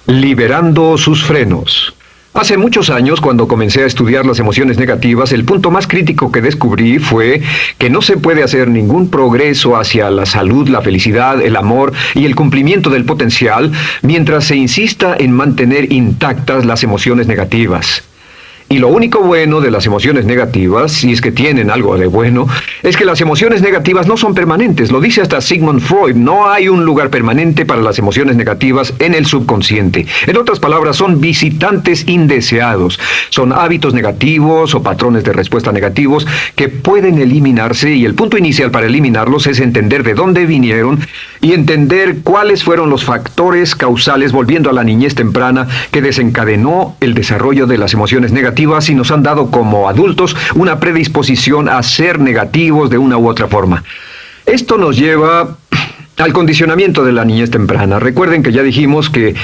Liberando sus frenos. Hace muchos años, cuando comencé a estudiar las emociones negativas, el punto más crítico que descubrí fue que no se puede hacer ningún progreso hacia la salud, la felicidad, el amor y el cumplimiento del potencial mientras se insista en mantener intactas las emociones negativas. Y lo único bueno de las emociones negativas, si es que tienen algo de bueno, es que las emociones negativas no son permanentes. Lo dice hasta Sigmund Freud, no hay un lugar permanente para las emociones negativas en el subconsciente. En otras palabras, son visitantes indeseados. Son hábitos negativos o patrones de respuesta negativos que pueden eliminarse, y el punto inicial para eliminarlos es entender de dónde vinieron y entender cuáles fueron los factores causales, volviendo a la niñez temprana, que desencadenó el desarrollo de las emociones negativas y nos han dado como adultos una predisposición a ser negativos de una u otra forma. Esto nos lleva al condicionamiento de la niñez temprana. Recuerden que ya dijimos que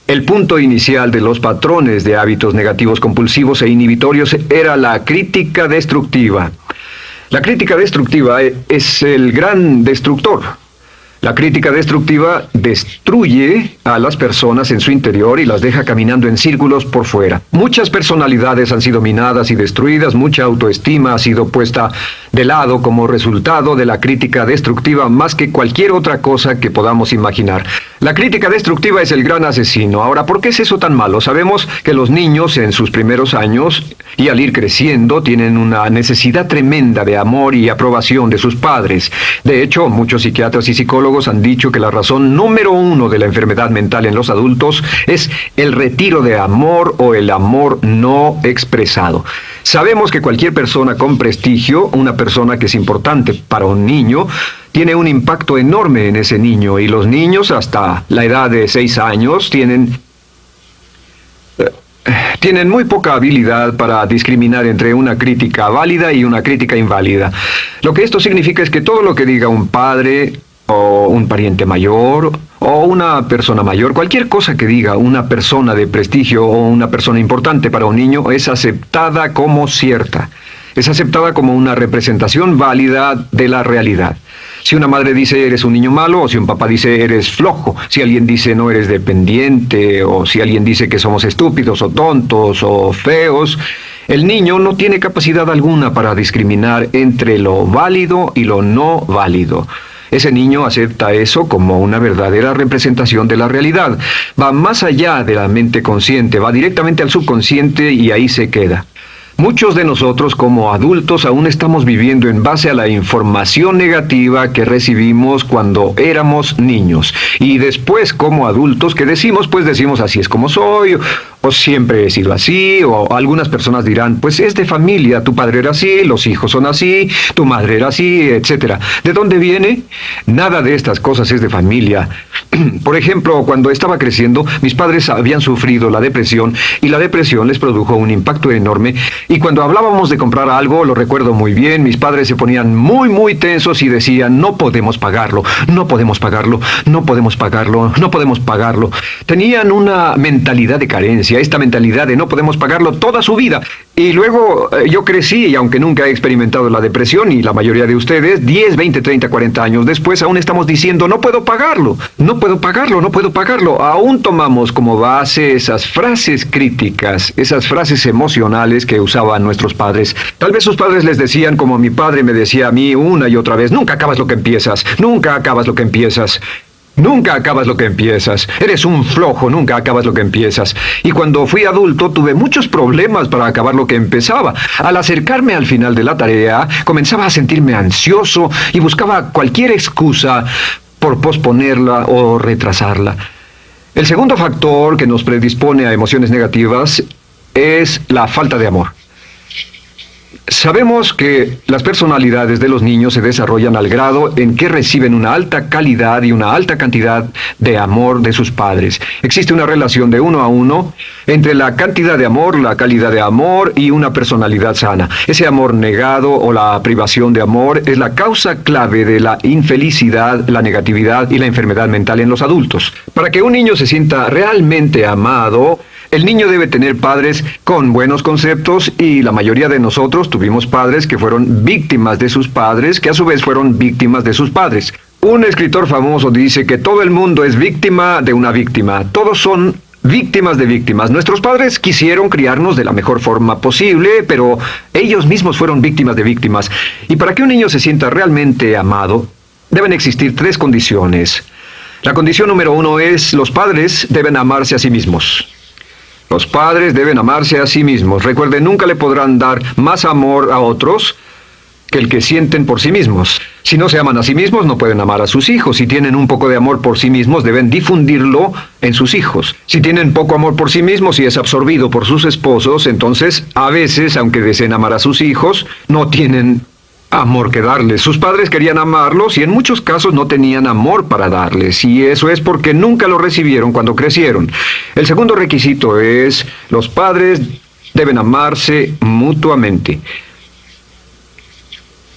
el punto inicial de los patrones de hábitos negativos compulsivos e inhibitorios era la crítica destructiva. La crítica destructiva es el gran destructor. La crítica destructiva destruye a las personas en su interior y las deja caminando en círculos por fuera. Muchas personalidades han sido minadas y destruidas, mucha autoestima ha sido puesta de lado como resultado de la crítica destructiva más que cualquier otra cosa que podamos imaginar. La crítica destructiva es el gran asesino. Ahora, ¿por qué es eso tan malo? Sabemos que los niños en sus primeros años y al ir creciendo tienen una necesidad tremenda de amor y aprobación de sus padres. De hecho, muchos psiquiatras y psicólogos han dicho que la razón número uno de la enfermedad mental en los adultos es el retiro de amor o el amor no expresado. Sabemos que cualquier persona con prestigio, una persona que es importante para un niño, tiene un impacto enorme en ese niño, y los niños hasta la edad de 6 años tienen muy poca habilidad para discriminar entre una crítica válida y una crítica inválida. Lo que esto significa es que todo lo que diga un padre o un pariente mayor o una persona mayor, cualquier cosa que diga una persona de prestigio o una persona importante para un niño es aceptada como cierta. Es aceptada como una representación válida de la realidad. Si una madre dice eres un niño malo, o si un papá dice eres flojo, si alguien dice no eres dependiente, o si alguien dice que somos estúpidos o tontos o feos, el niño no tiene capacidad alguna para discriminar entre lo válido y lo no válido. Ese niño acepta eso como una verdadera representación de la realidad. Va más allá de la mente consciente, va directamente al subconsciente y ahí se queda. Muchos de nosotros como adultos aún estamos viviendo en base a la información negativa que recibimos cuando éramos niños. Y después como adultos, ¿qué decimos? Pues decimos así es como soy, o siempre he sido así, o algunas personas dirán, pues es de familia, tu padre era así, los hijos son así, tu madre era así, etc. ¿De dónde viene? Nada de estas cosas es de familia. Por ejemplo, cuando estaba creciendo, mis padres habían sufrido la depresión, y la depresión les produjo un impacto enorme. Y cuando hablábamos de comprar algo, lo recuerdo muy bien, mis padres se ponían muy tensos y decían, no podemos pagarlo, no podemos pagarlo, no podemos pagarlo, no podemos pagarlo. Tenían una mentalidad de carencia, esta mentalidad de no podemos pagarlo toda su vida. Y luego yo crecí, y aunque nunca he experimentado la depresión, y la mayoría de ustedes, 10, 20, 30, 40 años después, aún estamos diciendo, no puedo pagarlo, no puedo pagarlo, no puedo pagarlo. Aún tomamos como base esas frases críticas, esas frases emocionales que usaban nuestros padres. Tal vez sus padres les decían, como mi padre me decía a mí una y otra vez, nunca acabas lo que empiezas, nunca acabas lo que empiezas. Nunca acabas lo que empiezas. Eres un flojo, nunca acabas lo que empiezas. Y cuando fui adulto tuve muchos problemas para acabar lo que empezaba. Al acercarme al final de la tarea, comenzaba a sentirme ansioso y buscaba cualquier excusa por posponerla o retrasarla. El segundo factor que nos predispone a emociones negativas es la falta de amor. Sabemos que las personalidades de los niños se desarrollan al grado en que reciben una alta calidad y una alta cantidad de amor de sus padres. Existe una relación de 1 a 1 entre la cantidad de amor, la calidad de amor y una personalidad sana. Ese amor negado o la privación de amor es la causa clave de la infelicidad, la negatividad y la enfermedad mental en los adultos. Para que un niño se sienta realmente amado, el niño debe tener padres con buenos conceptos, y la mayoría de nosotros tuvimos padres que fueron víctimas de sus padres, que a su vez fueron víctimas de sus padres. Un escritor famoso dice que todo el mundo es víctima de una víctima. Todos son víctimas de víctimas. Nuestros padres quisieron criarnos de la mejor forma posible, pero ellos mismos fueron víctimas de víctimas. Y para que un niño se sienta realmente amado, deben existir 3 condiciones. La condición número 1 es: los padres deben amarse a sí mismos. Los padres deben amarse a sí mismos. Recuerden, nunca le podrán dar más amor a otros que el que sienten por sí mismos. Si no se aman a sí mismos, no pueden amar a sus hijos. Si tienen un poco de amor por sí mismos, deben difundirlo en sus hijos. Si tienen poco amor por sí mismos y es absorbido por sus esposos, entonces, a veces, aunque deseen amar a sus hijos, no tienen amor que darles. Sus padres querían amarlos y en muchos casos no tenían amor para darles, y eso es porque nunca lo recibieron cuando crecieron. El segundo requisito es: los padres deben amarse mutuamente.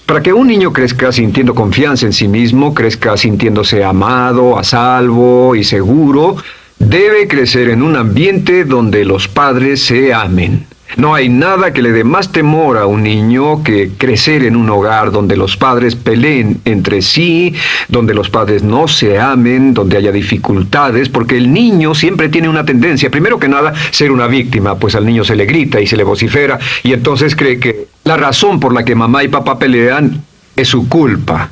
Para que un niño crezca sintiendo confianza en sí mismo, crezca sintiéndose amado, a salvo y seguro, debe crecer en un ambiente donde los padres se amen. No hay nada que le dé más temor a un niño que crecer en un hogar donde los padres peleen entre sí, donde los padres no se amen, donde haya dificultades, porque el niño siempre tiene una tendencia, primero que nada, ser una víctima, pues al niño se le grita y se le vocifera, y entonces cree que la razón por la que mamá y papá pelean es su culpa.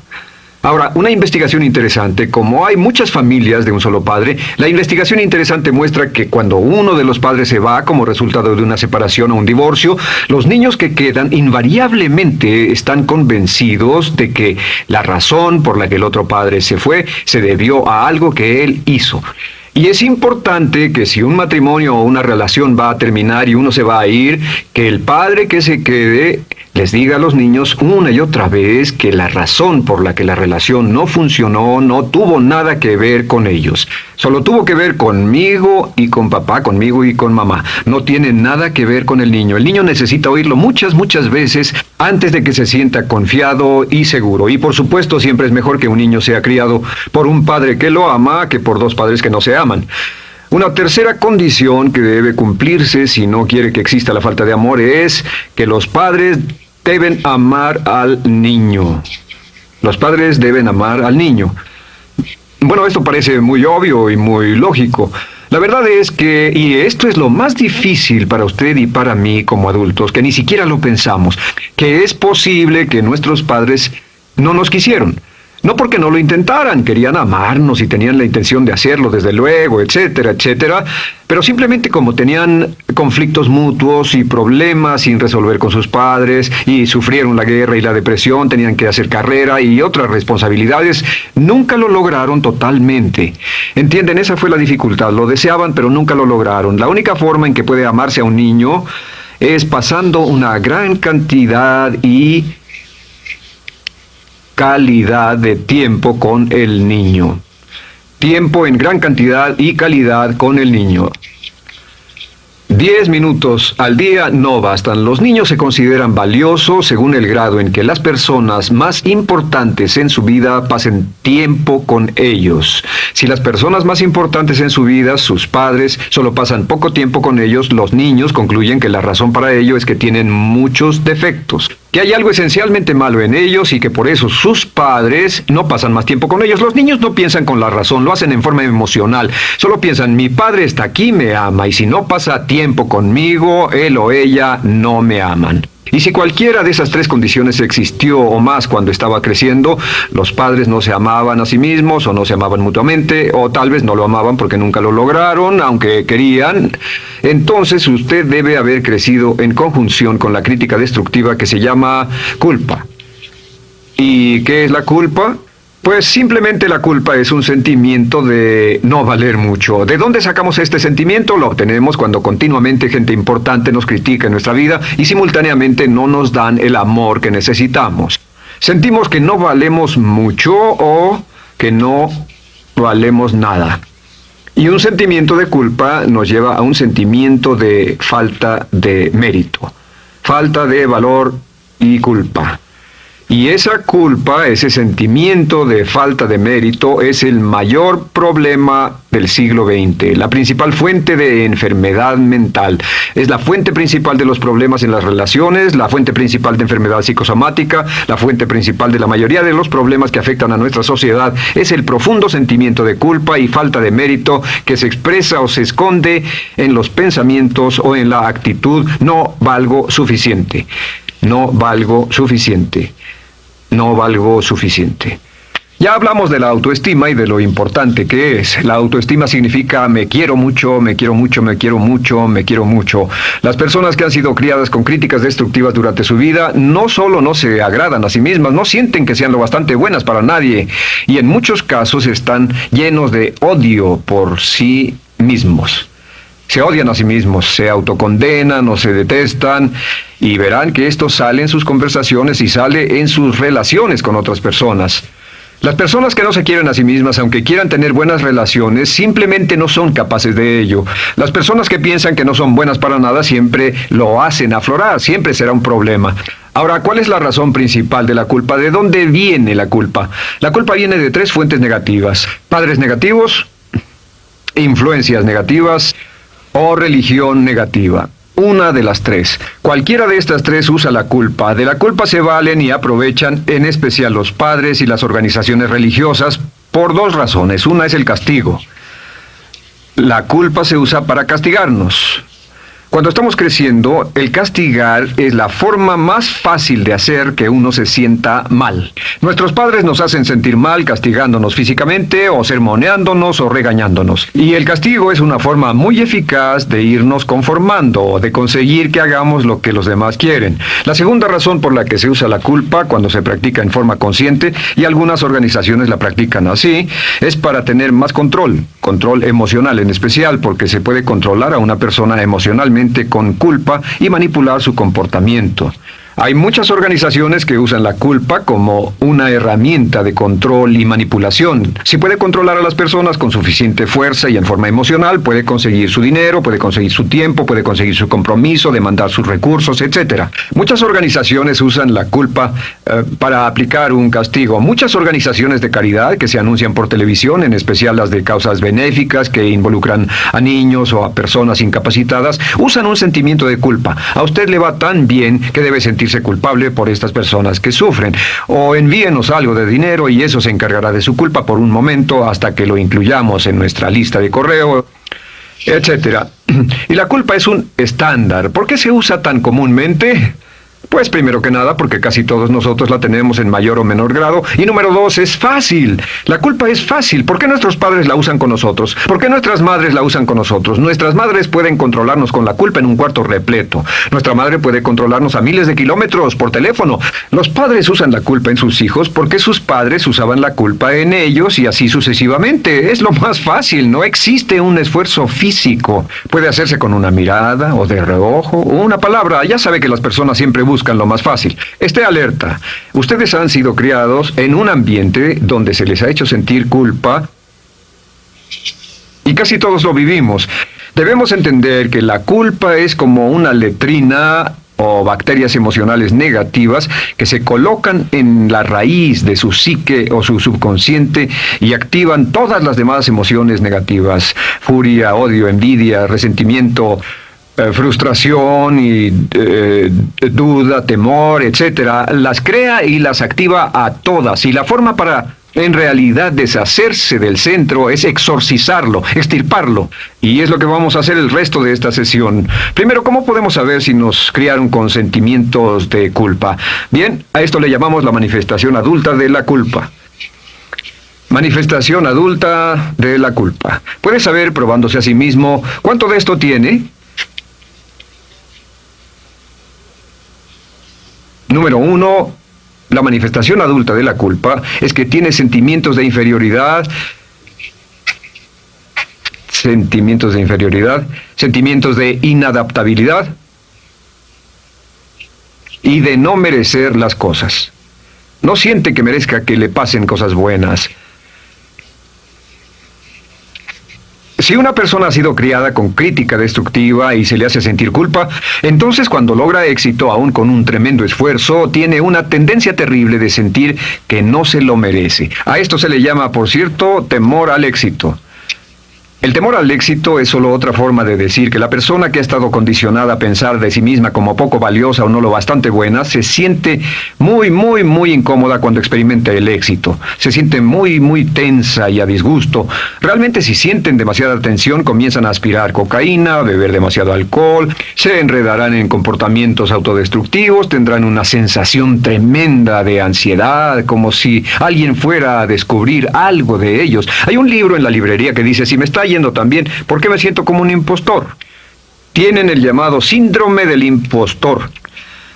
Ahora, una investigación interesante: como hay muchas familias de un solo padre, la investigación interesante muestra que cuando uno de los padres se va como resultado de una separación o un divorcio, los niños que quedan invariablemente están convencidos de que la razón por la que el otro padre se fue se debió a algo que él hizo. Y es importante que si un matrimonio o una relación va a terminar y uno se va a ir, que el padre que se quede les diga a los niños una y otra vez que la razón por la que la relación no funcionó no tuvo nada que ver con ellos. Solo tuvo que ver conmigo y con papá, conmigo y con mamá. No tiene nada que ver con el niño. El niño necesita oírlo muchas veces antes de que se sienta confiado y seguro. Y por supuesto, siempre es mejor que un niño sea criado por un padre que lo ama que por 2 padres que no se aman. Una tercera condición que debe cumplirse si no quiere que exista la falta de amor es que los padres deben amar al niño. Los padres deben amar al niño. Bueno, esto parece muy obvio y muy lógico. La verdad es que, y esto es lo más difícil para usted y para mí como adultos, que ni siquiera lo pensamos, que es posible que nuestros padres no nos quisieron. No porque no lo intentaran, querían amarnos y tenían la intención de hacerlo, desde luego, etcétera, etcétera, pero simplemente como tenían conflictos mutuos y problemas sin resolver con sus padres, y sufrieron la guerra y la depresión, tenían que hacer carrera y otras responsabilidades, nunca lo lograron totalmente. ¿Entienden? Esa fue la dificultad. Lo deseaban, pero nunca lo lograron. La única forma en que puede amarse a un niño es pasando una gran cantidad y calidad de tiempo con el niño. Tiempo en gran cantidad y calidad con el niño. 10 minutos al día no bastan. Los niños se consideran valiosos según el grado en que las personas más importantes en su vida pasen tiempo con ellos. Si las personas más importantes en su vida, sus padres, solo pasan poco tiempo con ellos, los niños concluyen que la razón para ello es que tienen muchos defectos, que hay algo esencialmente malo en ellos y que por eso sus padres no pasan más tiempo con ellos. Los niños no piensan con la razón, lo hacen en forma emocional. Solo piensan: mi padre está aquí, me ama, y si no pasa tiempo conmigo, él o ella no me aman. Y si cualquiera de esas 3 condiciones existió o más cuando estaba creciendo, los padres no se amaban a sí mismos, o no se amaban mutuamente, o tal vez no lo amaban porque nunca lo lograron, aunque querían, entonces usted debe haber crecido en conjunción con la crítica destructiva que se llama culpa. ¿Y qué es la culpa? Pues simplemente la culpa es un sentimiento de no valer mucho. ¿De dónde sacamos este sentimiento? Lo obtenemos cuando continuamente gente importante nos critica en nuestra vida y simultáneamente no nos dan el amor que necesitamos. Sentimos que no valemos mucho o que no valemos nada. Y un sentimiento de culpa nos lleva a un sentimiento de falta de mérito, falta de valor y culpa. Y esa culpa, ese sentimiento de falta de mérito, es el mayor problema del siglo XX, la principal fuente de enfermedad mental. Es la fuente principal de los problemas en las relaciones, la fuente principal de enfermedad psicosomática, la fuente principal de la mayoría de los problemas que afectan a nuestra sociedad. Es el profundo sentimiento de culpa y falta de mérito que se expresa o se esconde en los pensamientos o en la actitud: no valgo suficiente, no valgo suficiente. No valgo suficiente. Ya hablamos de la autoestima y de lo importante que es. La autoestima significa me quiero mucho, me quiero mucho, me quiero mucho, me quiero mucho. Las personas que han sido criadas con críticas destructivas durante su vida no solo no se agradan a sí mismas, no sienten que sean lo bastante buenas para nadie, y en muchos casos están llenos de odio por sí mismos. Se odian a sí mismos, se autocondenan o se detestan, y verán que esto sale en sus conversaciones y sale en sus relaciones con otras personas. Las personas que no se quieren a sí mismas, aunque quieran tener buenas relaciones, simplemente no son capaces de ello. Las personas que piensan que no son buenas para nada siempre lo hacen aflorar, siempre será un problema. Ahora, ¿cuál es la razón principal de la culpa? ¿De dónde viene la culpa? La culpa viene de 3 fuentes negativas: padres negativos, influencias negativas o religión negativa. Una de las 3. Cualquiera de estas 3 usa la culpa. De la culpa se valen y aprovechan, en especial los padres y las organizaciones religiosas, por 2 razones. Una es el castigo. La culpa se usa para castigarnos. Cuando estamos creciendo, el castigar es la forma más fácil de hacer que uno se sienta mal. Nuestros padres nos hacen sentir mal castigándonos físicamente, o sermoneándonos, o regañándonos. Y el castigo es una forma muy eficaz de irnos conformando, o de conseguir que hagamos lo que los demás quieren. La segunda razón por la que se usa la culpa cuando se practica en forma consciente, y algunas organizaciones la practican así, es para tener más control emocional en especial, porque se puede controlar a una persona emocionalmente con culpa y manipular su comportamiento. Hay muchas organizaciones que usan la culpa como una herramienta de control y manipulación. Si puede controlar a las personas con suficiente fuerza y en forma emocional, puede conseguir su dinero, puede conseguir su tiempo, puede conseguir su compromiso, demandar sus recursos, etc. Muchas organizaciones usan la culpa para aplicar un castigo. Muchas organizaciones de caridad que se anuncian por televisión, en especial las de causas benéficas que involucran a niños o a personas incapacitadas, usan un sentimiento de culpa. A usted le va tan bien que debe sentirse culpable por estas personas que sufren. O envíenos algo de dinero y eso se encargará de su culpa por un momento hasta que lo incluyamos en nuestra lista de correo, etcétera. Y la culpa es un estándar. ¿Por qué se usa tan comúnmente? Pues primero que nada porque casi todos nosotros la tenemos en mayor o menor grado, y número 2, es fácil. La culpa es fácil. ¿Por qué nuestros padres la usan con nosotros? ¿Por qué nuestras madres la usan con nosotros? Nuestras madres pueden controlarnos con la culpa en un cuarto repleto. Nuestra madre puede controlarnos a miles de kilómetros por teléfono. Los padres usan la culpa en sus hijos porque sus padres usaban la culpa en ellos, y así sucesivamente. Es lo más fácil, no existe un esfuerzo físico. Puede hacerse con una mirada o de reojo o una palabra. Ya sabe que las personas siempre buscan lo más fácil. Esté alerta. Ustedes han sido criados en un ambiente donde se les ha hecho sentir culpa, y casi todos lo vivimos. Debemos entender que la culpa es como una letrina o bacterias emocionales negativas que se colocan en la raíz de su psique o su subconsciente y activan todas las demás emociones negativas: furia, odio, envidia, resentimiento, frustración y duda, temor, etcétera. Las crea y las activa a todas, y la forma para en realidad deshacerse del centro es exorcizarlo, extirparlo, y es lo que vamos a hacer el resto de esta sesión. Primero, ¿cómo podemos saber si nos criaron con sentimientos de culpa? Bien, a esto le llamamos la manifestación adulta de la culpa. Manifestación adulta de la culpa. Puede saber, probándose a sí mismo, ¿cuánto de esto tiene? Número 1, la manifestación adulta de la culpa es que tiene sentimientos de inferioridad, sentimientos de inadaptabilidad y de no merecer las cosas. No siente que merezca que le pasen cosas buenas. Si una persona ha sido criada con crítica destructiva y se le hace sentir culpa, entonces cuando logra éxito, aún con un tremendo esfuerzo, tiene una tendencia terrible de sentir que no se lo merece. A esto se le llama, por cierto, temor al éxito. El temor al éxito es solo otra forma de decir que la persona que ha estado condicionada a pensar de sí misma como poco valiosa o no lo bastante buena, se siente muy incómoda cuando experimenta el éxito. Se siente muy tensa y a disgusto. Realmente si sienten demasiada tensión, comienzan a aspirar cocaína, a beber demasiado alcohol, se enredarán en comportamientos autodestructivos, tendrán una sensación tremenda de ansiedad, como si alguien fuera a descubrir algo de ellos. Hay un libro en la librería que dice, si me está yendo también, ¿por qué me siento como un impostor? Tienen el llamado síndrome del impostor.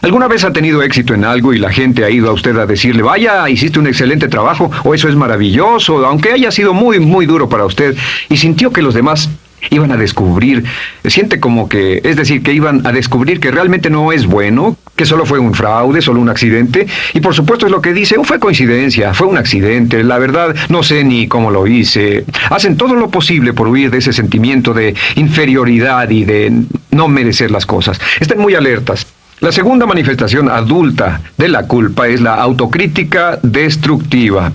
¿Alguna vez ha tenido éxito en algo y la gente ha ido a usted a decirle, vaya, hiciste un excelente trabajo, o eso es maravilloso, aunque haya sido muy duro para usted, y sintió que los demás iban a descubrir, siente como que, es decir, que iban a descubrir que realmente no es bueno, que solo fue un fraude, solo un accidente, y por supuesto es lo que dice, fue coincidencia, fue un accidente, la verdad no sé ni cómo lo hice. Hacen todo lo posible por huir de ese sentimiento de inferioridad y de no merecer las cosas. Estén muy alertas. La segunda manifestación adulta de la culpa es la autocrítica destructiva.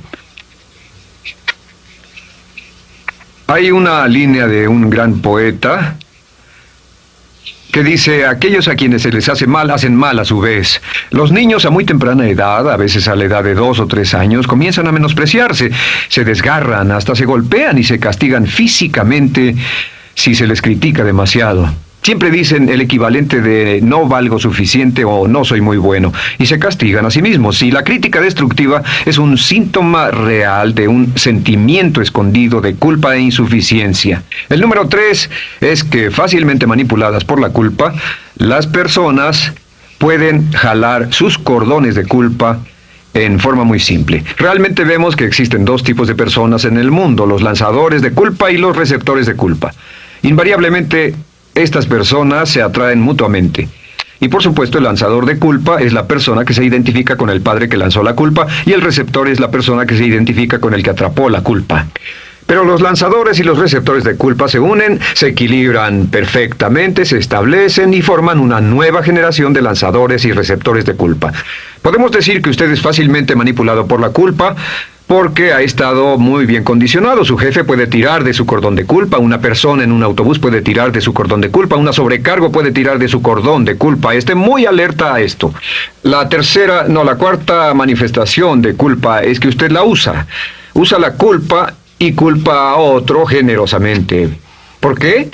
Hay una línea de un gran poeta que dice, aquellos a quienes se les hace mal, hacen mal a su vez. Los niños a muy temprana edad, a veces a la edad de 2 o 3 años, comienzan a menospreciarse, se desgarran, hasta se golpean y se castigan físicamente si se les critica demasiado. Siempre dicen el equivalente de no valgo suficiente o no soy muy bueno, y se castigan a sí mismos. Y la crítica destructiva es un síntoma real de un sentimiento escondido de culpa e insuficiencia. El número 3 es que fácilmente manipuladas por la culpa, las personas pueden jalar sus cordones de culpa en forma muy simple. Realmente vemos que existen 2 tipos de personas en el mundo, los lanzadores de culpa y los receptores de culpa. Invariablemente, estas personas se atraen mutuamente. Y por supuesto el lanzador de culpa es la persona que se identifica con el padre que lanzó la culpa y el receptor es la persona que se identifica con el que atrapó la culpa. Pero los lanzadores y los receptores de culpa se unen, se equilibran perfectamente, se establecen y forman una nueva generación de lanzadores y receptores de culpa. Podemos decir que usted es fácilmente manipulado por la culpa, porque ha estado muy bien condicionado. Su jefe puede tirar de su cordón de culpa, una persona en un autobús puede tirar de su cordón de culpa, una sobrecargo puede tirar de su cordón de culpa. Esté muy alerta a esto. La cuarta manifestación de culpa es que usted la usa. Usa la culpa y culpa a otro generosamente. ¿Por qué?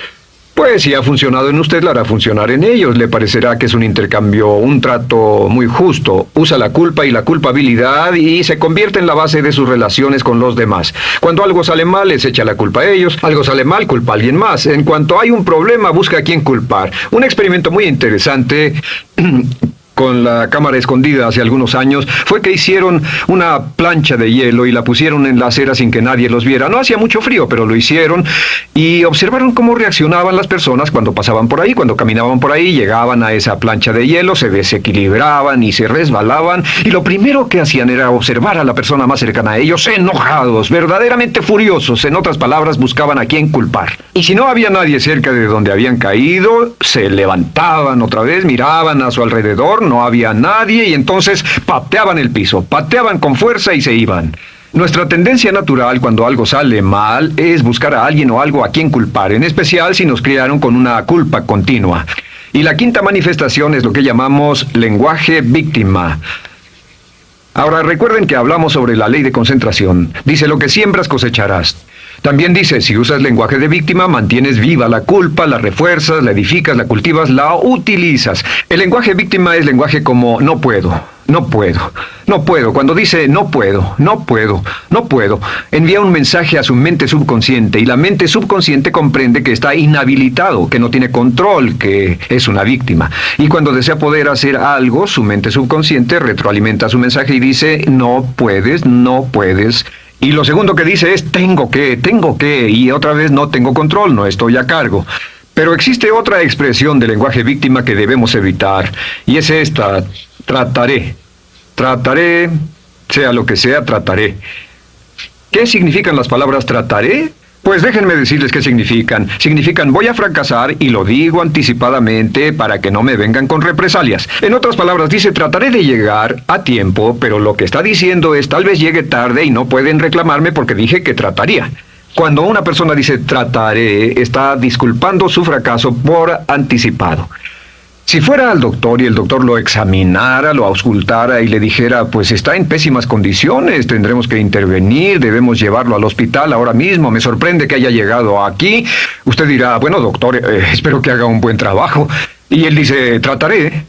Pues si ha funcionado en usted, la hará funcionar en ellos. Le parecerá que es un intercambio, un trato muy justo. Usa la culpa y la culpabilidad y se convierte en la base de sus relaciones con los demás. Cuando algo sale mal, les echa la culpa a ellos. Algo sale mal, culpa a alguien más. En cuanto hay un problema, busca a quién culpar. Un experimento muy interesante con la cámara escondida hace algunos años, fue que hicieron una plancha de hielo y la pusieron en la acera sin que nadie los viera. No hacía mucho frío, pero lo hicieron y observaron cómo reaccionaban las personas cuando pasaban por ahí, cuando caminaban por ahí, llegaban a esa plancha de hielo, se desequilibraban y se resbalaban y lo primero que hacían era observar a la persona más cercana a ellos, enojados, verdaderamente furiosos. En otras palabras, buscaban a quién culpar. Y si no había nadie cerca de donde habían caído, se levantaban otra vez, miraban a su alrededor, no había nadie y entonces pateaban el piso, pateaban con fuerza y se iban. Nuestra tendencia natural cuando algo sale mal es buscar a alguien o algo a quien culpar, en especial si nos criaron con una culpa continua. Y la quinta manifestación es lo que llamamos lenguaje víctima. Ahora recuerden que hablamos sobre la ley de concentración. Dice, lo que siembras cosecharás. También dice, si usas lenguaje de víctima, mantienes viva la culpa, la refuerzas, la edificas, la cultivas, la utilizas. El lenguaje víctima es lenguaje como no puedo, no puedo, no puedo. Cuando dice no puedo, no puedo, no puedo, envía un mensaje a su mente subconsciente y la mente subconsciente comprende que está inhabilitado, que no tiene control, que es una víctima. Y cuando desea poder hacer algo, su mente subconsciente retroalimenta su mensaje y dice no puedes, no puedes. Y lo segundo que dice es tengo que, y otra vez no tengo control, no estoy a cargo. Pero existe otra expresión del lenguaje víctima que debemos evitar, y es esta, trataré. Trataré, sea lo que sea, trataré. ¿Qué significan las palabras trataré? Pues déjenme decirles qué significan. Significan voy a fracasar y lo digo anticipadamente para que no me vengan con represalias. En otras palabras, dice trataré de llegar a tiempo, pero lo que está diciendo es tal vez llegue tarde y no pueden reclamarme porque dije que trataría. Cuando una persona dice trataré, está disculpando su fracaso por anticipado. Si fuera al doctor y el doctor lo examinara, lo auscultara y le dijera, pues está en pésimas condiciones, tendremos que intervenir, debemos llevarlo al hospital ahora mismo, me sorprende que haya llegado aquí, usted dirá, bueno doctor, espero que haga un buen trabajo. Y él dice, trataré.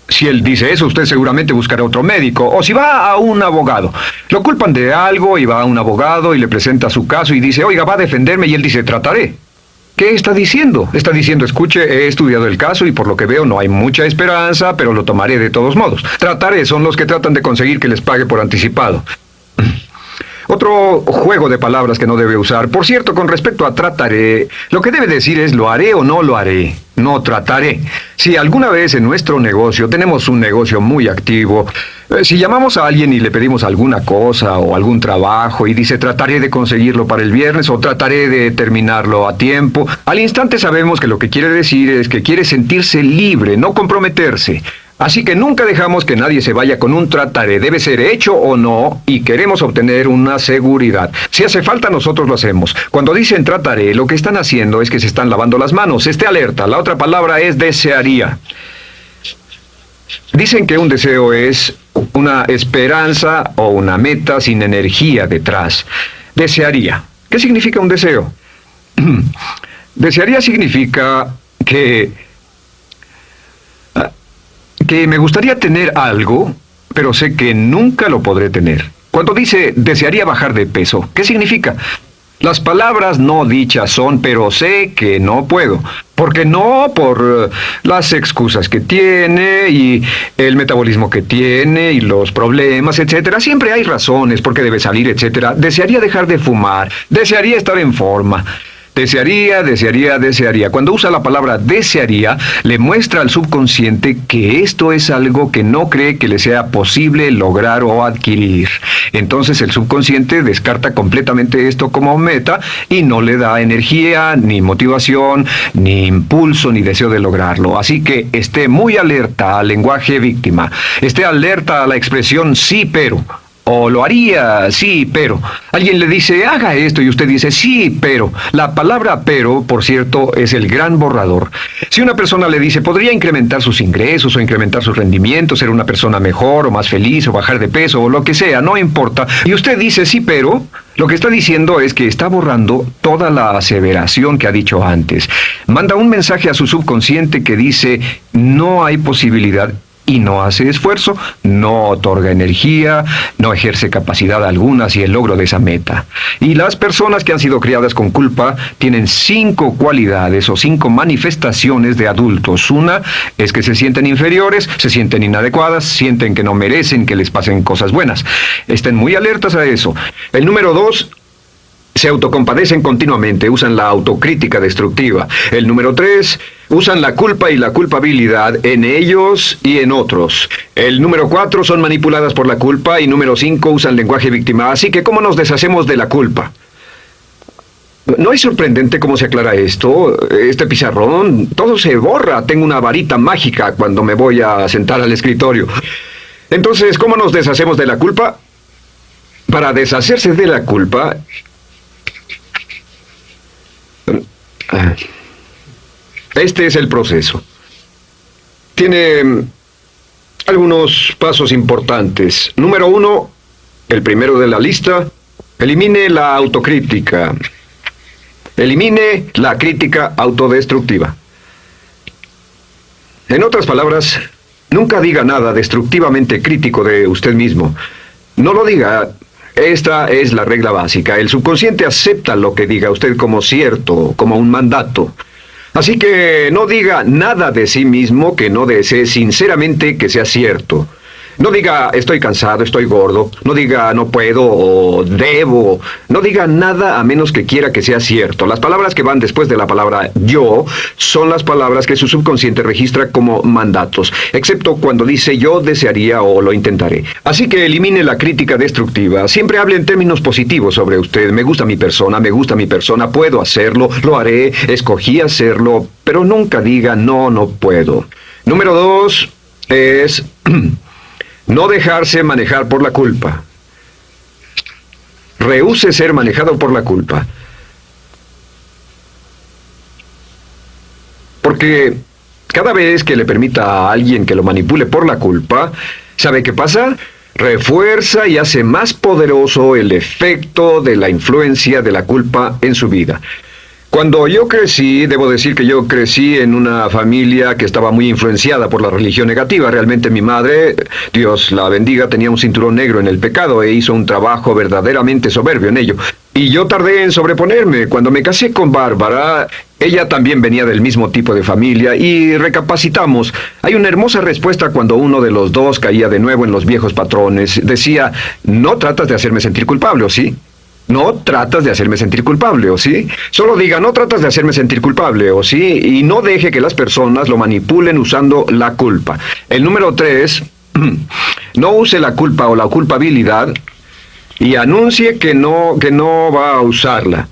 Si él dice eso, usted seguramente buscará otro médico. O si va a un abogado, lo culpan de algo y va a un abogado y le presenta su caso y dice, oiga, va a defenderme, y él dice, trataré. ¿Qué está diciendo? Está diciendo, escuche, he estudiado el caso y por lo que veo no hay mucha esperanza, pero lo tomaré de todos modos. Trataré son los que tratan de conseguir que les pague por anticipado. Otro juego de palabras que no debe usar. Por cierto, con respecto a trataré, lo que debe decir es lo haré o no lo haré. No trataré. Si alguna vez en nuestro negocio, tenemos un negocio muy activo, si llamamos a alguien y le pedimos alguna cosa o algún trabajo y dice trataré de conseguirlo para el viernes o trataré de terminarlo a tiempo, al instante sabemos que lo que quiere decir es que quiere sentirse libre, no comprometerse. Así que nunca dejamos que nadie se vaya con un trataré. Debe ser hecho o no y queremos obtener una seguridad. Si hace falta, nosotros lo hacemos. Cuando dicen trataré, lo que están haciendo es que se están lavando las manos. Esté alerta. La otra palabra es desearía. Dicen que un deseo es una esperanza o una meta sin energía detrás. Desearía. ¿Qué significa un deseo? Desearía significa que me gustaría tener algo, pero sé que nunca lo podré tener. Cuando dice desearía bajar de peso, ¿qué significa? Las palabras no dichas son, pero sé que no puedo. Porque no por las excusas que tiene y el metabolismo que tiene y los problemas, etcétera. Siempre hay razones por qué debe salir, etcétera. Desearía dejar de fumar, desearía estar en forma. Desearía, desearía, desearía. Cuando usa la palabra desearía, le muestra al subconsciente que esto es algo que no cree que le sea posible lograr o adquirir. Entonces el subconsciente descarta completamente esto como meta y no le da energía, ni motivación, ni impulso, ni deseo de lograrlo. Así que esté muy alerta al lenguaje víctima. Esté alerta a la expresión sí, pero. O lo haría, sí, pero. Alguien le dice, haga esto, y usted dice, sí, pero. La palabra pero, por cierto, es el gran borrador. Si una persona le dice, podría incrementar sus ingresos, o incrementar sus rendimientos, ser una persona mejor, o más feliz, o bajar de peso, o lo que sea, no importa. Y usted dice, sí, pero, lo que está diciendo es que está borrando toda la aseveración que ha dicho antes. Manda un mensaje a su subconsciente que dice, no hay posibilidad. Y no hace esfuerzo, no otorga energía, no ejerce capacidad alguna hacia el logro de esa meta. Y las personas que han sido criadas con culpa tienen 5 cualidades o 5 manifestaciones de adultos. Una es que se sienten inferiores, se sienten inadecuadas, sienten que no merecen que les pasen cosas buenas. Estén muy alertas a eso. El número 2... se autocompadecen continuamente, usan la autocrítica destructiva. El número 3, usan la culpa y la culpabilidad en ellos y en otros. El número 4, son manipuladas por la culpa. Y número 5, usan lenguaje víctima. Así que, ¿cómo nos deshacemos de la culpa? ¿No es sorprendente cómo se aclara esto? Este pizarrón, todo se borra. Tengo una varita mágica cuando me voy a sentar al escritorio. Entonces, ¿cómo nos deshacemos de la culpa? Para deshacerse de la culpa... este es el proceso. Tiene algunos pasos importantes. Número 1, el primero de la lista, elimine la autocrítica. Elimine la crítica autodestructiva. En otras palabras, nunca diga nada destructivamente crítico de usted mismo. No lo diga. Esta es la regla básica. El subconsciente acepta lo que diga usted como cierto, como un mandato. Así que no diga nada de sí mismo que no desee sinceramente que sea cierto. No diga estoy cansado, estoy gordo. No diga no puedo o debo. No diga nada a menos que quiera que sea cierto. Las palabras que van después de la palabra yo son las palabras que su subconsciente registra como mandatos, excepto cuando dice yo desearía o lo intentaré. Así que elimine la crítica destructiva. Siempre hable en términos positivos sobre usted. Me gusta mi persona, puedo hacerlo, lo haré, escogí hacerlo, pero nunca diga no, no puedo. Número 2 es no dejarse manejar por la culpa. Rehúse ser manejado por la culpa. Porque cada vez que le permita a alguien que lo manipule por la culpa, ¿sabe qué pasa? Refuerza y hace más poderoso el efecto de la influencia de la culpa en su vida. Cuando yo crecí, debo decir que yo crecí en una familia que estaba muy influenciada por la religión negativa. Realmente mi madre, Dios la bendiga, tenía un cinturón negro en el pecado e hizo un trabajo verdaderamente soberbio en ello. Y yo tardé en sobreponerme. Cuando me casé con Bárbara, ella también venía del mismo tipo de familia y recapacitamos. Hay una hermosa respuesta cuando uno de los dos caía de nuevo en los viejos patrones. Decía, no tratas de hacerme sentir culpable, ¿o sí? No tratas de hacerme sentir culpable, ¿o sí? Solo diga, no tratas de hacerme sentir culpable, ¿o sí? Y no deje que las personas lo manipulen usando la culpa. El número 3, no use la culpa o la culpabilidad y anuncie que no va a usarla.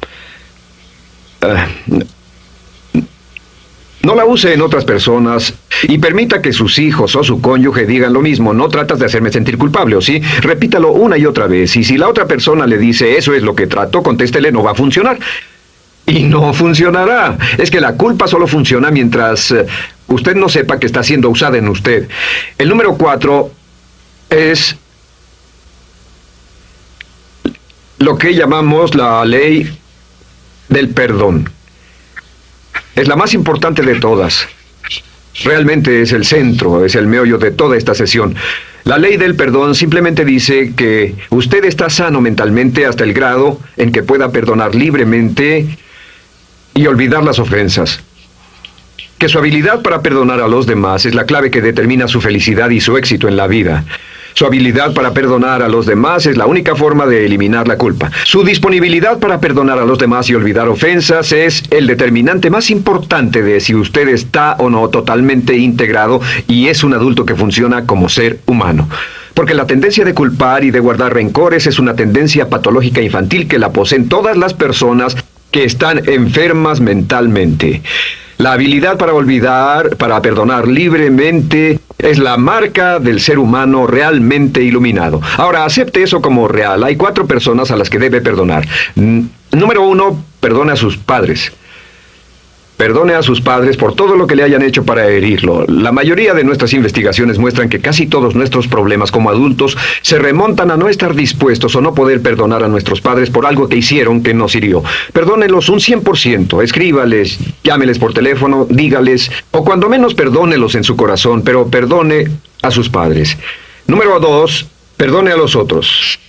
No la use en otras personas y permita que sus hijos o su cónyuge digan lo mismo. No tratas de hacerme sentir culpable, ¿o sí? Repítalo una y otra vez. Y si la otra persona le dice eso es lo que trato, contéstele no va a funcionar. Y no funcionará. Es que la culpa solo funciona mientras usted no sepa que está siendo usada en usted. El número 4 es lo que llamamos la ley del perdón. Es la más importante de todas. Realmente es el centro, es el meollo de toda esta sesión. La ley del perdón simplemente dice que usted está sano mentalmente hasta el grado en que pueda perdonar libremente y olvidar las ofensas. Que su habilidad para perdonar a los demás es la clave que determina su felicidad y su éxito en la vida. Su habilidad para perdonar a los demás es la única forma de eliminar la culpa. Su disponibilidad para perdonar a los demás y olvidar ofensas es el determinante más importante de si usted está o no totalmente integrado y es un adulto que funciona como ser humano. Porque la tendencia de culpar y de guardar rencores es una tendencia patológica infantil que la poseen todas las personas que están enfermas mentalmente. La habilidad para olvidar, para perdonar libremente, es la marca del ser humano realmente iluminado. Ahora, acepte eso como real. Hay 4 personas a las que debe perdonar. Número 1, perdone a sus padres. Perdone a sus padres por todo lo que le hayan hecho para herirlo. La mayoría de nuestras investigaciones muestran que casi todos nuestros problemas como adultos se remontan a no estar dispuestos o no poder perdonar a nuestros padres por algo que hicieron que nos hirió. Perdónelos un 100%, escríbales, llámeles por teléfono, dígales, o cuando menos perdónelos en su corazón, pero perdone a sus padres. Número 2, perdone a los otros.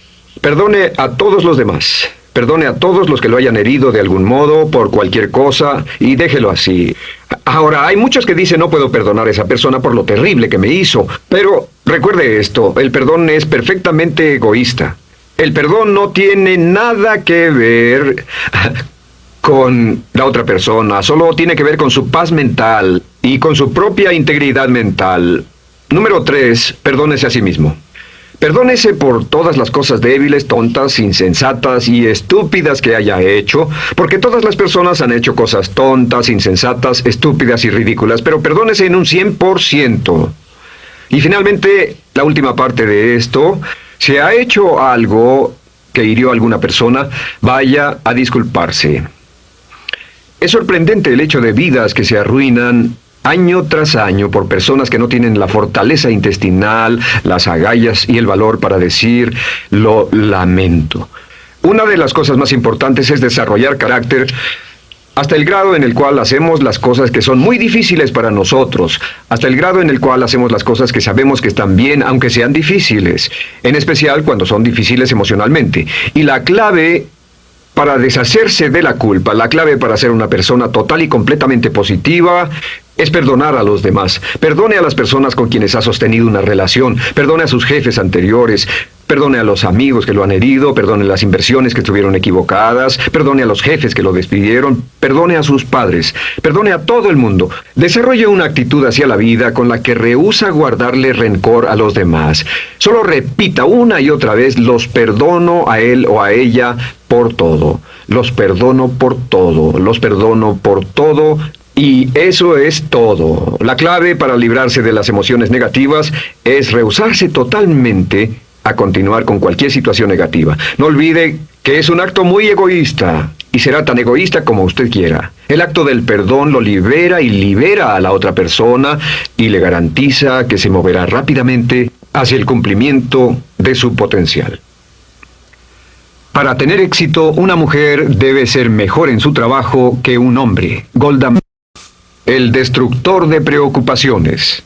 Perdone a todos los demás. Perdone a todos los que lo hayan herido de algún modo, por cualquier cosa, y déjelo así. Ahora, hay muchos que dicen no puedo perdonar a esa persona por lo terrible que me hizo, pero recuerde esto, el perdón es perfectamente egoísta. El perdón no tiene nada que ver con la otra persona, solo tiene que ver con su paz mental y con su propia integridad mental. Número 3, perdónese a sí mismo. Perdónese por todas las cosas débiles, tontas, insensatas y estúpidas que haya hecho, porque todas las personas han hecho cosas tontas, insensatas, estúpidas y ridículas, pero perdónese en un 100%. Y finalmente, la última parte de esto, si ha hecho algo que hirió a alguna persona, vaya a disculparse. Es sorprendente el hecho de vidas que se arruinan año tras año por personas que no tienen la fortaleza intestinal, las agallas y el valor para decir lo lamento. Una de las cosas más importantes es desarrollar carácter hasta el grado en el cual hacemos las cosas que son muy difíciles para nosotros, hasta el grado en el cual hacemos las cosas que sabemos que están bien aunque sean difíciles, en especial cuando son difíciles emocionalmente. Y la clave para deshacerse de la culpa, la clave para ser una persona total y completamente positiva, es perdonar a los demás. Perdone a las personas con quienes ha sostenido una relación. Perdone a sus jefes anteriores. Perdone a los amigos que lo han herido. Perdone las inversiones que estuvieron equivocadas. Perdone a los jefes que lo despidieron. Perdone a sus padres. Perdone a todo el mundo. Desarrolle una actitud hacia la vida con la que rehúsa guardarle rencor a los demás. Solo repita una y otra vez: los perdono a él o a ella por todo. Los perdono por todo. Los perdono por todo. Y eso es todo. La clave para librarse de las emociones negativas es rehusarse totalmente a continuar con cualquier situación negativa. No olvide que es un acto muy egoísta y será tan egoísta como usted quiera. El acto del perdón lo libera y libera a la otra persona y le garantiza que se moverá rápidamente hacia el cumplimiento de su potencial. Para tener éxito, una mujer debe ser mejor en su trabajo que un hombre. Golda Meir. El destructor de preocupaciones.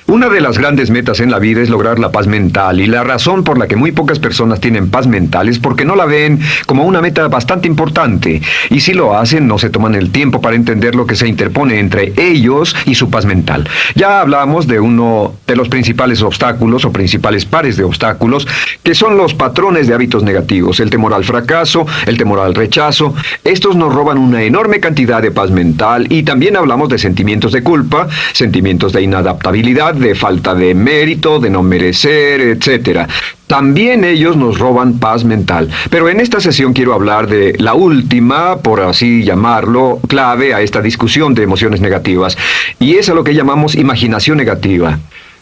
Una de las grandes metas en la vida es lograr la paz mental, y la razón por la que muy pocas personas tienen paz mental es porque no la ven como una meta bastante importante, y si lo hacen no se toman el tiempo para entender lo que se interpone entre ellos y su paz mental. Ya hablamos de uno de los principales obstáculos o principales pares de obstáculos, que son los patrones de hábitos negativos: el temor al fracaso, el temor al rechazo. Estos nos roban una enorme cantidad de paz mental, y también hablamos de sentimientos de culpa, sentimientos de inadaptabilidad, de falta de mérito, de no merecer, etc. También ellos nos roban paz mental. Pero en esta sesión quiero hablar de la última, por así llamarlo, clave a esta discusión de emociones negativas, y es a lo que llamamos imaginación negativa.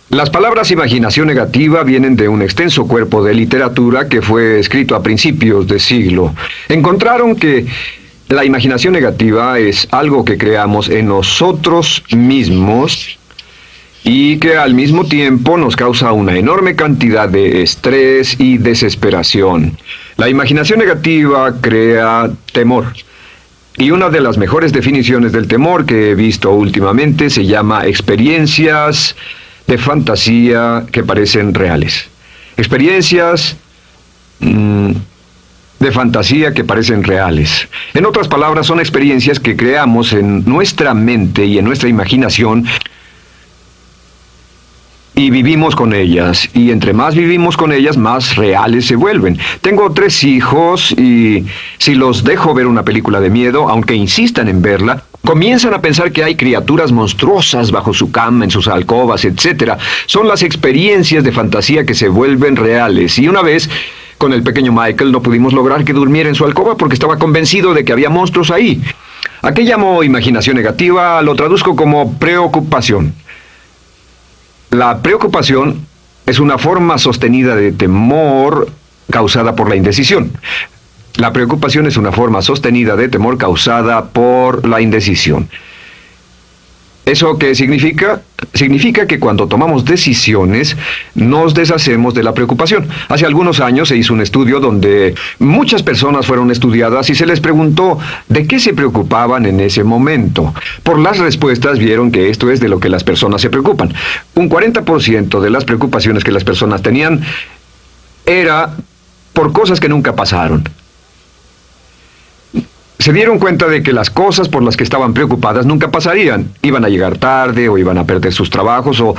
Las palabras imaginación negativa vienen de un extenso cuerpo de literatura que fue escrito a principios de siglo. Encontraron que la imaginación negativa es algo que creamos en nosotros mismos y que al mismo tiempo nos causa una enorme cantidad de estrés y desesperación. La imaginación negativa crea temor. Y una de las mejores definiciones del temor que he visto últimamente se llama experiencias de fantasía que parecen reales. Experiencias de fantasía que parecen reales. En otras palabras, son experiencias que creamos en nuestra mente y en nuestra imaginación, y vivimos con ellas, y entre más vivimos con ellas, más reales se vuelven. Tengo 3 hijos, y si los dejo ver una película de miedo, aunque insistan en verla, comienzan a pensar que hay criaturas monstruosas bajo su cama, en sus alcobas, etc. Son las experiencias de fantasía que se vuelven reales. Y una vez, con el pequeño Michael, no pudimos lograr que durmiera en su alcoba porque estaba convencido de que había monstruos ahí. ¿A qué llamo imaginación negativa? Lo traduzco como preocupación. La preocupación es una forma sostenida de temor causada por la indecisión. La preocupación es una forma sostenida de temor causada por la indecisión. ¿Eso qué significa? Significa que cuando tomamos decisiones, nos deshacemos de la preocupación. Hace algunos años se hizo un estudio donde muchas personas fueron estudiadas y se les preguntó de qué se preocupaban en ese momento. Por las respuestas vieron que esto es de lo que las personas se preocupan. Un 40% de las preocupaciones que las personas tenían era por cosas que nunca pasaron. Se dieron cuenta de que las cosas por las que estaban preocupadas nunca pasarían. Iban a llegar tarde, o iban a perder sus trabajos, o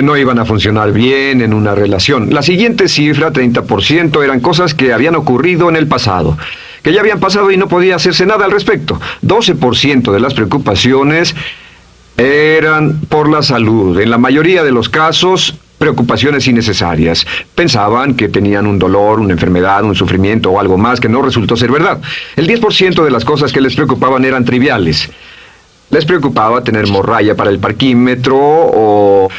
no iban a funcionar bien en una relación. La siguiente cifra, 30%, eran cosas que habían ocurrido en el pasado, que ya habían pasado y no podía hacerse nada al respecto. 12% de las preocupaciones eran por la salud. En la mayoría de los casos, preocupaciones innecesarias. Pensaban que tenían un dolor, una enfermedad, un sufrimiento o algo más que no resultó ser verdad. El 10% de las cosas que les preocupaban eran triviales. Les preocupaba tener morralla para el parquímetro, o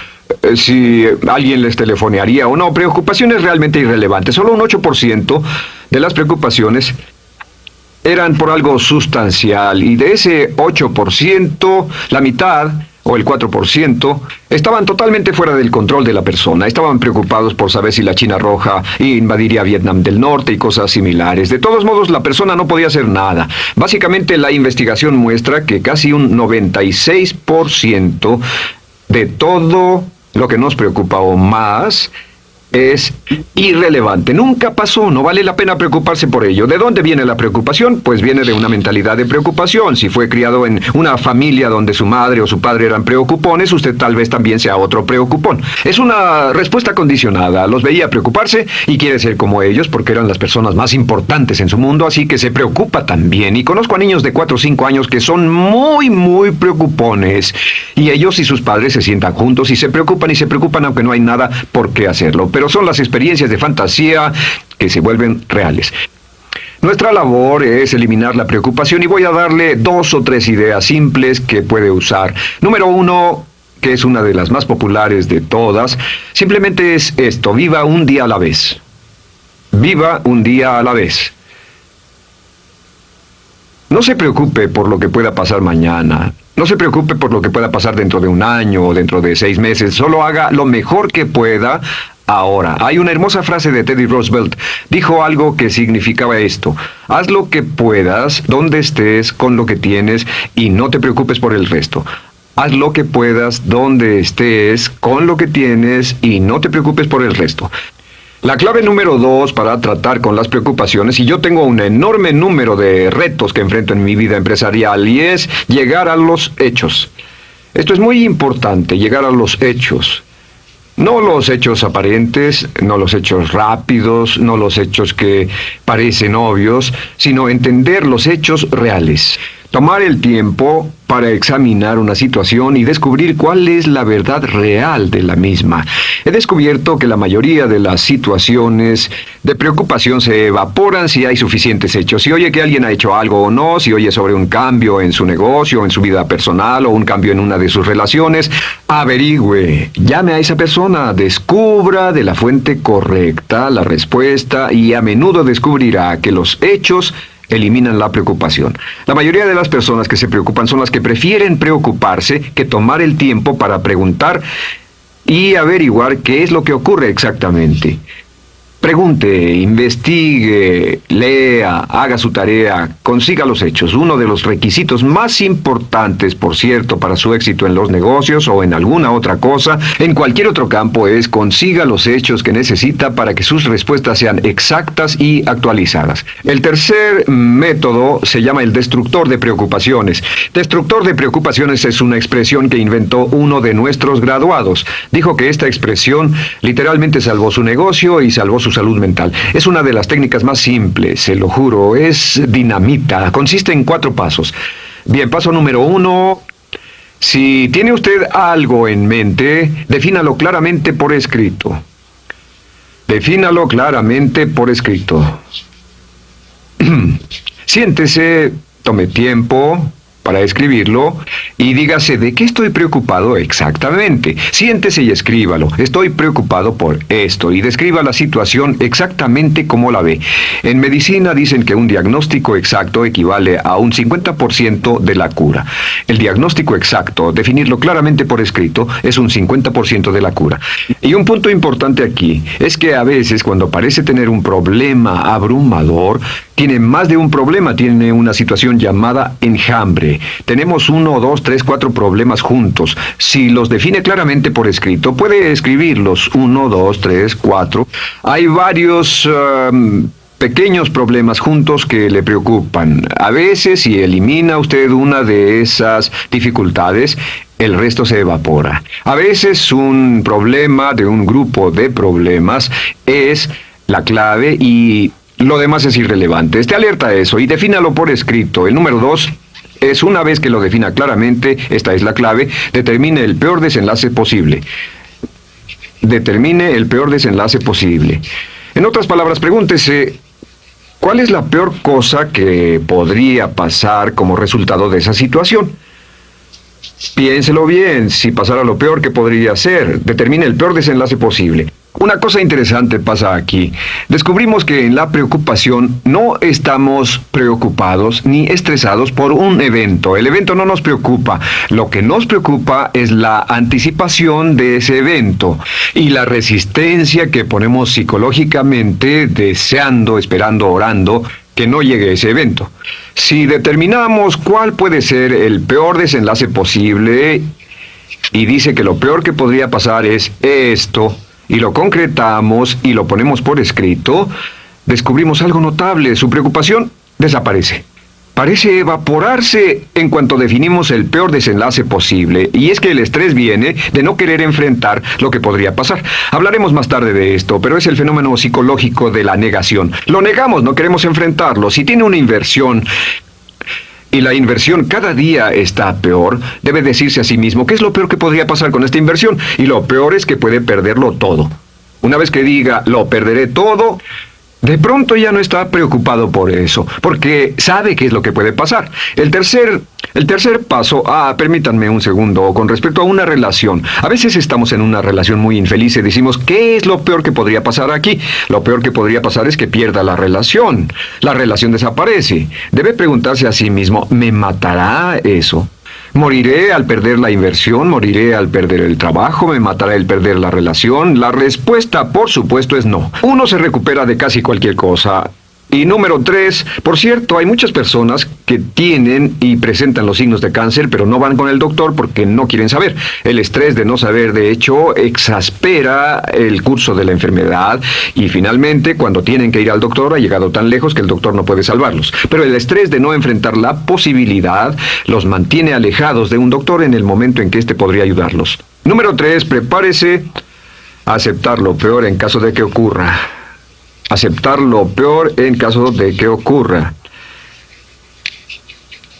si alguien les telefonearía o no. Preocupaciones realmente irrelevantes. Solo un 8% de las preocupaciones eran por algo sustancial, y de ese 8%, la mitad, o el 4%, estaban totalmente fuera del control de la persona. Estaban preocupados por saber si la China Roja invadiría Vietnam del Norte y cosas similares. De todos modos, la persona no podía hacer nada. Básicamente, la investigación muestra que casi un 96% de todo lo que nos preocupa o más es irrelevante. Nunca pasó, no vale la pena preocuparse por ello. ¿De dónde viene la preocupación? Pues viene de una mentalidad de preocupación. Si fue criado en una familia donde su madre o su padre eran preocupones, usted tal vez también sea otro preocupón. Es una respuesta condicionada. Los veía preocuparse y quiere ser como ellos porque eran las personas más importantes en su mundo, así que se preocupa también. Y conozco a niños de 4 o 5 años que son muy preocupones. Y ellos y sus padres se sientan juntos y se preocupan aunque no hay nada por qué hacerlo. Pero son las experiencias de fantasía que se vuelven reales. Nuestra labor es eliminar la preocupación y voy a darle 2 o 3 ideas simples que puede usar. Número 1, que es una de las más populares de todas, simplemente es esto: viva un día a la vez. Viva un día a la vez. No se preocupe por lo que pueda pasar mañana. No se preocupe por lo que pueda pasar dentro de un año o dentro de 6 meses. Solo haga lo mejor que pueda ahora. Hay una hermosa frase de Teddy Roosevelt. Dijo algo que significaba esto: haz lo que puedas, donde estés, con lo que tienes, y no te preocupes por el resto. Haz lo que puedas, donde estés, con lo que tienes, y no te preocupes por el resto. La clave número 2 para tratar con las preocupaciones, y yo tengo un enorme número de retos que enfrento en mi vida empresarial, y es llegar a los hechos. Esto es muy importante, llegar a los hechos. No los hechos aparentes, no los hechos rápidos, no los hechos que parecen obvios, sino entender los hechos reales. Tomar el tiempo para examinar una situación y descubrir cuál es la verdad real de la misma. He descubierto que la mayoría de las situaciones de preocupación se evaporan si hay suficientes hechos. Si oye que alguien ha hecho algo o no, si oye sobre un cambio en su negocio, en su vida personal o un cambio en una de sus relaciones, averigüe, llame a esa persona, descubra de la fuente correcta la respuesta y a menudo descubrirá que los hechos eliminan la preocupación. La mayoría de las personas que se preocupan son las que prefieren preocuparse que tomar el tiempo para preguntar y averiguar qué es lo que ocurre exactamente. Pregunte, investigue, lea, haga su tarea, consiga los hechos. Uno de los requisitos más importantes, por cierto, para su éxito en los negocios o en alguna otra cosa, en cualquier otro campo, es consiga los hechos que necesita para que sus respuestas sean exactas y actualizadas. El tercer método se llama el destructor de preocupaciones. Destructor de preocupaciones es una expresión que inventó uno de nuestros graduados. Dijo que esta expresión literalmente salvó su negocio y salvó su salud mental. Es una de las técnicas más simples, se lo juro, es dinamita. Consiste en 4 pasos. Bien, paso número 1. Si tiene usted algo en mente, defínalo claramente por escrito. Defínalo claramente por escrito. Siéntese, tome tiempo para escribirlo y dígase de qué estoy preocupado exactamente. Siéntese y escríbalo. Estoy preocupado por esto y describa la situación exactamente como la ve. En medicina dicen que un diagnóstico exacto equivale a un 50% de la cura. El diagnóstico exacto, definirlo claramente por escrito, es un 50% de la cura. Y un punto importante aquí es que a veces cuando parece tener un problema abrumador, tiene más de un problema, tiene una situación llamada enjambre. Tenemos 1, 2, 3, 4 problemas juntos. Si los define claramente por escrito, puede escribirlos 1, 2, 3, 4. Hay varios pequeños problemas juntos que le preocupan. A veces, si elimina usted una de esas dificultades, el resto se evapora. A veces un problema de un grupo de problemas es la clave y lo demás es irrelevante. Esté alerta a eso y defínalo por escrito. El número 2 es, una vez que lo defina claramente, esta es la clave, determine el peor desenlace posible. Determine el peor desenlace posible. En otras palabras, pregúntese, ¿cuál es la peor cosa que podría pasar como resultado de esa situación? Piénselo bien, si pasara lo peor que podría ser, determine el peor desenlace posible. Una cosa interesante pasa aquí. Descubrimos que en la preocupación no estamos preocupados ni estresados por un evento. El evento no nos preocupa. Lo que nos preocupa es la anticipación de ese evento y la resistencia que ponemos psicológicamente deseando, esperando, orando que no llegue ese evento. Si determinamos cuál puede ser el peor desenlace posible y dice que lo peor que podría pasar es esto, y lo concretamos y lo ponemos por escrito, descubrimos algo notable. Su preocupación desaparece. Parece evaporarse en cuanto definimos el peor desenlace posible, y es que el estrés viene de no querer enfrentar lo que podría pasar. Hablaremos más tarde de esto, pero es el fenómeno psicológico de la negación. Lo negamos, no queremos enfrentarlo. Si tiene una inversión y la inversión cada día está peor, debe decirse a sí mismo qué es lo peor que podría pasar con esta inversión, y lo peor es que puede perderlo todo. Una vez que diga, lo perderé todo, de pronto ya no está preocupado por eso, porque sabe qué es lo que puede pasar. El tercer paso, permítanme un segundo, con respecto a una relación. A veces estamos en una relación muy infeliz y decimos, ¿qué es lo peor que podría pasar aquí? Lo peor que podría pasar es que pierda la relación. La relación desaparece. Debe preguntarse a sí mismo, ¿me matará eso? ¿Moriré al perder la inversión? ¿Moriré al perder el trabajo? ¿Me matará el perder la relación? La respuesta, por supuesto, es no. Uno se recupera de casi cualquier cosa. Y número 3, por cierto, hay muchas personas que tienen y presentan los signos de cáncer, pero no van con el doctor porque no quieren saber. El estrés de no saber, de hecho, exaspera el curso de la enfermedad, y finalmente, cuando tienen que ir al doctor, ha llegado tan lejos que el doctor no puede salvarlos. Pero el estrés de no enfrentar la posibilidad los mantiene alejados de un doctor en el momento en que éste podría ayudarlos. Número 3, prepárese a aceptar lo peor en caso de que ocurra. Aceptar lo peor en caso de que ocurra.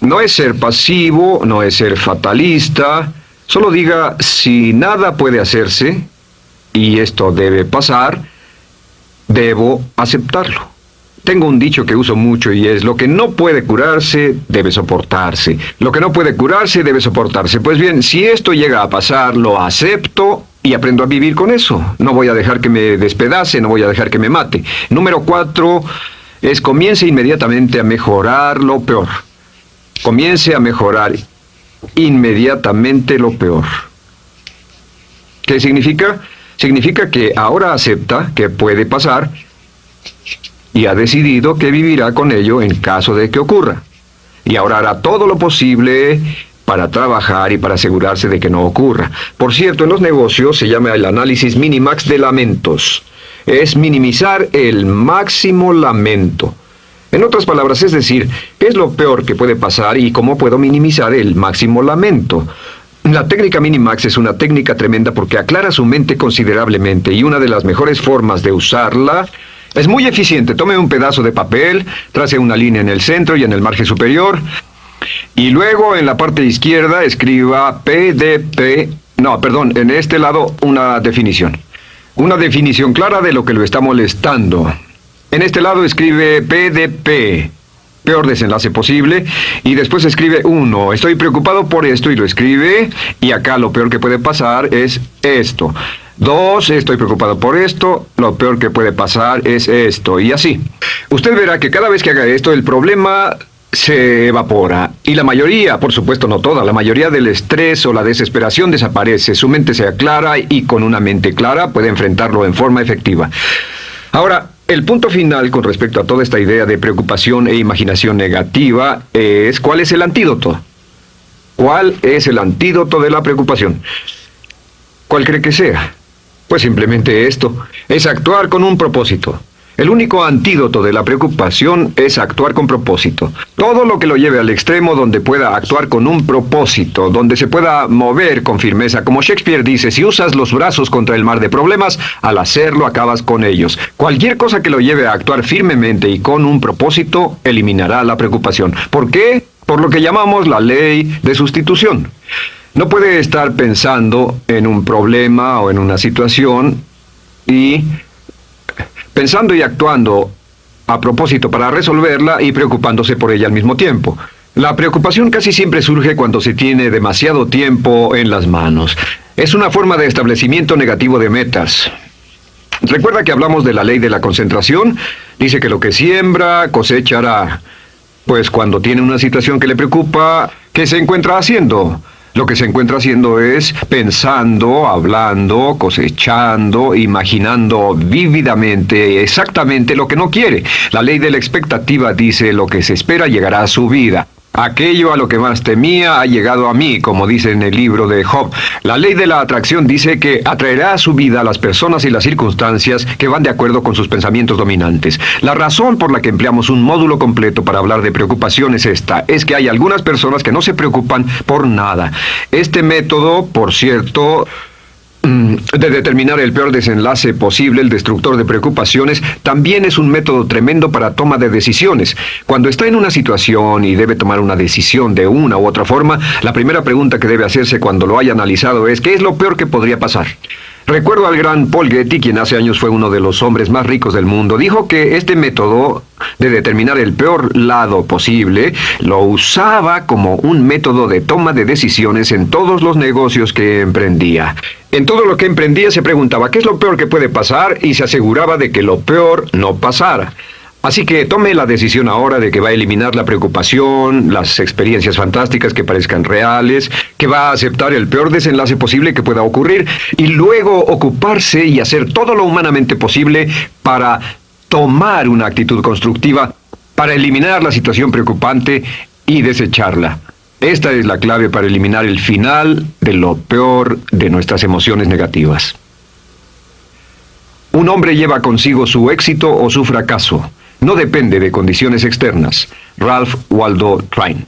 No es ser pasivo, no es ser fatalista. Solo diga, si nada puede hacerse, y esto debe pasar, debo aceptarlo. Tengo un dicho que uso mucho y es, lo que no puede curarse, debe soportarse. Lo que no puede curarse, debe soportarse. Pues bien, si esto llega a pasar, lo acepto y aprendo a vivir con eso. No voy a dejar que me despedace, no voy a dejar que me mate. Número 4 es, comience inmediatamente a mejorar lo peor. Comience a mejorar inmediatamente lo peor. ¿Qué significa? Significa que ahora acepta que puede pasar y ha decidido que vivirá con ello en caso de que ocurra. Y ahora hará todo lo posible para trabajar y para asegurarse de que no ocurra. Por cierto, en los negocios se llama el análisis minimax de lamentos. Es minimizar el máximo lamento. En otras palabras, es decir, ¿qué es lo peor que puede pasar y cómo puedo minimizar el máximo lamento? La técnica Minimax es una técnica tremenda porque aclara su mente considerablemente, y una de las mejores formas de usarla es muy eficiente. Tome un pedazo de papel, trace una línea en el centro y en el margen superior, y luego en la parte izquierda escriba en este lado una definición. Una definición clara de lo que lo está molestando. En este lado escribe PDP, peor desenlace posible, y después escribe 1, estoy preocupado por esto, y lo escribe, y acá lo peor que puede pasar es esto. 2, estoy preocupado por esto, lo peor que puede pasar es esto, y así. Usted verá que cada vez que haga esto, el problema se evapora, y la mayoría, por supuesto no toda, la mayoría del estrés o la desesperación desaparece, su mente se aclara, y con una mente clara puede enfrentarlo en forma efectiva. Ahora, el punto final con respecto a toda esta idea de preocupación e imaginación negativa es, ¿cuál es el antídoto? ¿Cuál es el antídoto de la preocupación? ¿Cuál cree que sea? Pues simplemente esto, es actuar con un propósito. El único antídoto de la preocupación es actuar con propósito. Todo lo que lo lleve al extremo donde pueda actuar con un propósito, donde se pueda mover con firmeza. Como Shakespeare dice, si usas los brazos contra el mar de problemas, al hacerlo acabas con ellos. Cualquier cosa que lo lleve a actuar firmemente y con un propósito, eliminará la preocupación. ¿Por qué? Por lo que llamamos la ley de sustitución. No puede estar pensando en un problema o en una situación y pensando y actuando a propósito para resolverla y preocupándose por ella al mismo tiempo. La preocupación casi siempre surge cuando se tiene demasiado tiempo en las manos. Es una forma de establecimiento negativo de metas. ¿Recuerda que hablamos de la ley de la concentración? Dice que lo que siembra, cosechará. Pues cuando tiene una situación que le preocupa, ¿qué se encuentra haciendo? Lo que se encuentra haciendo es pensando, hablando, cosechando, imaginando vívidamente exactamente lo que no quiere. La ley de la expectativa dice, lo que se espera llegará a su vida. Aquello a lo que más temía ha llegado a mí, como dice en el libro de Job. La ley de la atracción dice que atraerá a su vida a las personas y las circunstancias que van de acuerdo con sus pensamientos dominantes. La razón por la que empleamos un módulo completo para hablar de preocupación es esta, es que hay algunas personas que no se preocupan por nada. Este método, por cierto, de determinar el peor desenlace posible, el destructor de preocupaciones, también es un método tremendo para toma de decisiones. Cuando está en una situación y debe tomar una decisión de una u otra forma, la primera pregunta que debe hacerse cuando lo haya analizado es ¿qué es lo peor que podría pasar? Recuerdo al gran Paul Getty, quien hace años fue uno de los hombres más ricos del mundo, dijo que este método de determinar el peor lado posible lo usaba como un método de toma de decisiones en todos los negocios que emprendía. En todo lo que emprendía se preguntaba ¿qué es lo peor que puede pasar? Y se aseguraba de que lo peor no pasara. Así que tome la decisión ahora de que va a eliminar la preocupación, las experiencias fantásticas que parezcan reales, que va a aceptar el peor desenlace posible que pueda ocurrir y luego ocuparse y hacer todo lo humanamente posible para tomar una actitud constructiva, para eliminar la situación preocupante y desecharla. Esta es la clave para eliminar el final de lo peor de nuestras emociones negativas. Un hombre lleva consigo su éxito o su fracaso. No depende de condiciones externas. Ralph Waldo Trine.